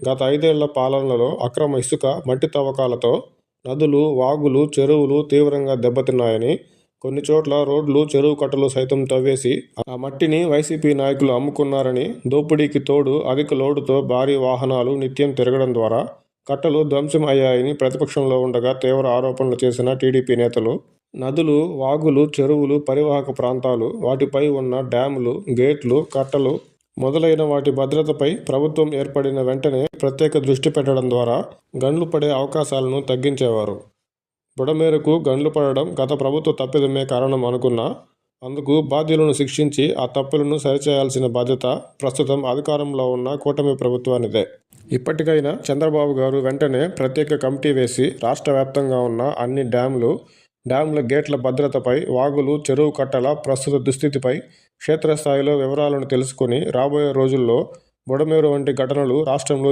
గత 5 ఏళ్ల పాలనలో అక్రమ ఇసుక, మట్టి తవ్వకాలతో నదులు, వాగులు, చెరువులు తీవ్రంగా దెబ్బతిన్నాయని, కొన్ని చోట్ల రోడ్లు, చెరువు కట్టలు సైతం తవ్వేసి ఆ మట్టిని వైసీపీ నాయకులు అమ్ముకున్నారని, దోపిడీకి తోడు అధిక లోడుతో భారీ వాహనాలు నిత్యం తిరగడం ద్వారా కట్టలు ధ్వంసం అయ్యాయని ప్రతిపక్షంలో ఉండగా తీవ్ర ఆరోపణలు చేసిన టీడీపీ నేతలు, నదులు, వాగులు, చెరువులు, పరివాహక ప్రాంతాలు, వాటిపై ఉన్న డ్యాములు, గేట్లు, కట్టలు మొదలైన వాటి భద్రతపై ప్రభుత్వం ఏర్పడిన వెంటనే ప్రత్యేక దృష్టి పెట్టడం ద్వారా గండ్లు పడే అవకాశాలను తగ్గించేవారు. బుడమేరుకు గండ్లు పడడం గత ప్రభుత్వ తప్పిదమే కారణం అనుకున్నా, అందుకు బాధ్యులను శిక్షించి ఆ తప్పులను సరిచేయాల్సిన బాధ్యత ప్రస్తుతం అధికారంలో ఉన్న కూటమి ప్రభుత్వానిదే. ఇప్పటికైనా చంద్రబాబు గారు వెంటనే ప్రత్యేక కమిటీ వేసి రాష్ట్ర వ్యాప్తంగా ఉన్న అన్ని డ్యాముల గేట్ల భద్రతపై, వాగులు, చెరువు కట్టల ప్రస్తుత దుస్థితిపై క్షేత్రస్థాయిలో వివరాలను తెలుసుకుని రాబోయే రోజుల్లో బుడమేరు వంటి ఘటనలు రాష్ట్రంలో